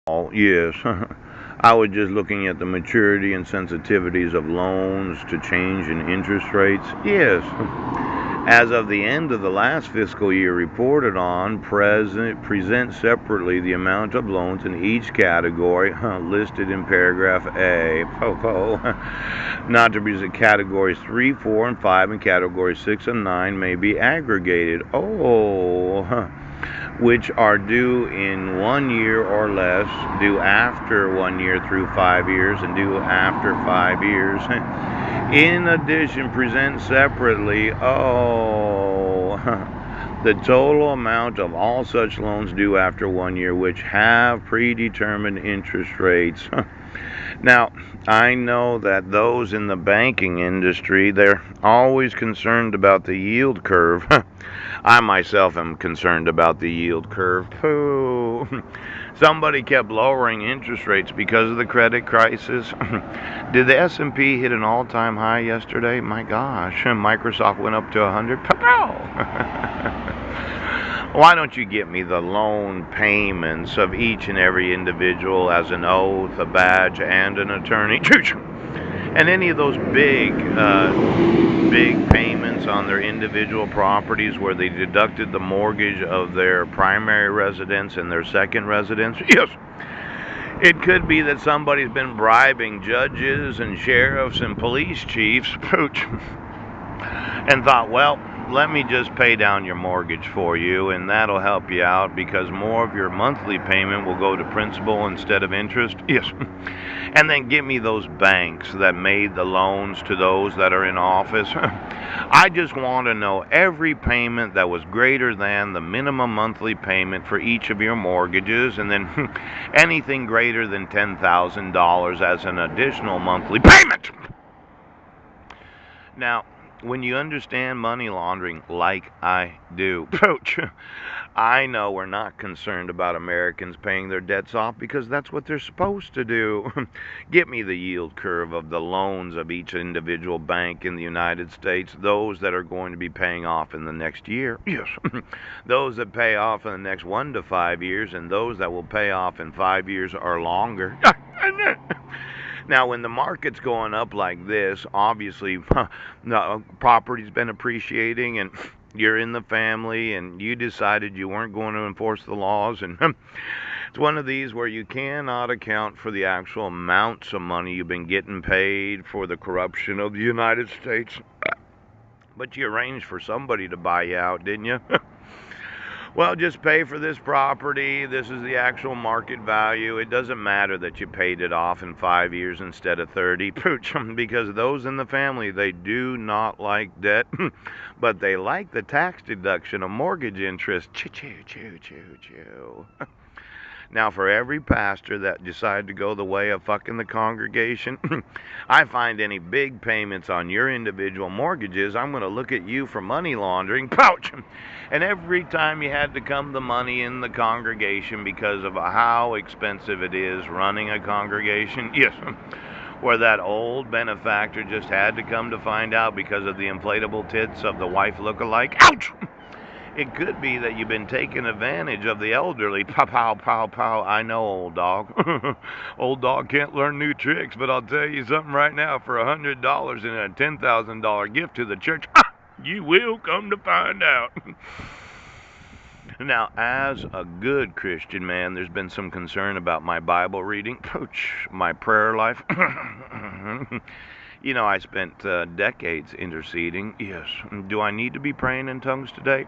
Oh, yes. I was just looking at the maturity and sensitivities of loans to change in interest rates. Yes. As of the end of the last fiscal year reported on, present separately the amount of loans in each category listed in paragraph A. Not to be categories 3, 4, and 5 and categories 6 and 9 may be aggregated. Which are due in 1 year or less, due after 1 year through 5 years, and due after 5 years. In addition, present separately, the total amount of all such loans due after 1 year which have predetermined interest rates. Now, I know that those in the banking industry, they're always concerned about the yield curve. I myself am concerned about the yield curve. Pooh. Somebody kept lowering interest rates because of the credit crisis. Did the S&P hit an all-time high yesterday? My gosh, Microsoft went up to 100. Why don't you get me the loan payments of each and every individual as an oath, a badge, and an attorney? And any of those big payments on their individual properties where they deducted the mortgage of their primary residence and their second residence? Yes. It could be that somebody's been bribing judges and sheriffs and police chiefs, and thought, well, let me just pay down your mortgage for you, and that'll help you out because more of your monthly payment will go to principal instead of interest. Yes. And then give me those banks that made the loans to those that are in office. I just want to know every payment that was greater than the minimum monthly payment for each of your mortgages, and then anything greater than $10,000 as an additional monthly payment. Now, when you understand money laundering like I do, I know we're not concerned about Americans paying their debts off because that's what they're supposed to do. Get me the yield curve of the loans of each individual bank in the United States, those that are going to be paying off in the next year. Yes. Those that pay off in the next 1 to 5 years, and those that will pay off in 5 years or longer. Now, when the market's going up like this, obviously, the property's been appreciating, and you're in the family, and you decided you weren't going to enforce the laws, and it's one of these where you cannot account for the actual amounts of money you've been getting paid for the corruption of the United States. But you arranged for somebody to buy you out, didn't you? Well, just pay for this property. This is the actual market value. It doesn't matter that you paid it off in 5 years instead of 30. Because those in the family, they do not like debt, but they like the tax deduction of mortgage interest. Choo, choo, choo, choo, choo. Now, for every pastor that decided to go the way of fucking the congregation, I find any big payments on your individual mortgages, I'm going to look at you for money laundering. And every time you had to come the money in the congregation because of how expensive it is running a congregation, yes, where that old benefactor just had to come to find out because of the inflatable tits of the wife look-alike. Ouch! It could be that you've been taking advantage of the elderly. Pow, pow, pow, pow. I know, old dog. Old dog can't learn new tricks, but I'll tell you something right now. For $100 and a $10,000 gift to the church, you will come to find out. Now, as a good Christian man, there's been some concern about my Bible reading, my prayer life. You know, I spent decades interceding. Yes. Do I need to be praying in tongues today?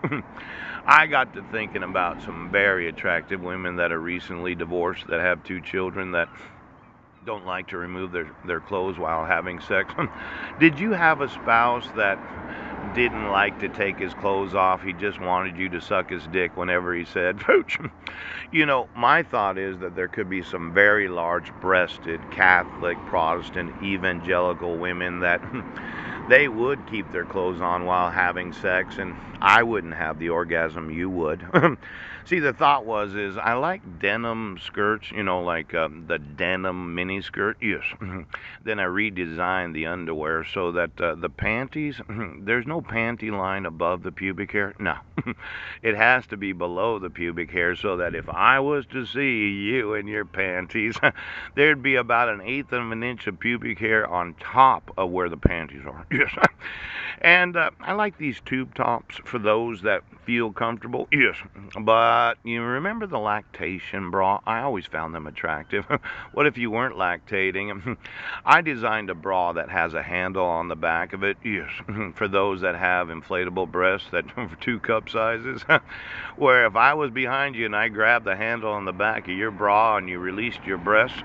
I got to thinking about some very attractive women that are recently divorced, that have 2 children, that don't like to remove their clothes while having sex. Did you have a spouse that didn't like to take his clothes off? He just wanted you to suck his dick whenever he said pooch. You know, my thought is that there could be some very large breasted Catholic, Protestant, evangelical women that They would keep their clothes on while having sex, and I wouldn't have the orgasm you would. See, the thought was, is I like denim skirts, like the denim mini skirt. Yes. Then I redesigned the underwear so that the panties, there's no panty line above the pubic hair. No. It has to be below the pubic hair so that if I was to see you in your panties, there'd be about an eighth of an inch of pubic hair on top of where the panties are. Yes. And I like these tube tops for those that feel comfortable. Yes. But you remember the lactation bra? I always found them attractive. What if you weren't lactating? I designed a bra that has a handle on the back of it. Yes. For those that have inflatable breasts that for 2 cup sizes. Where if I was behind you and I grabbed the handle on the back of your bra and you released your breasts,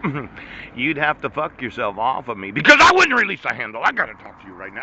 you'd have to fuck yourself off of me because I wouldn't release the handle. I gotta talk to you right now.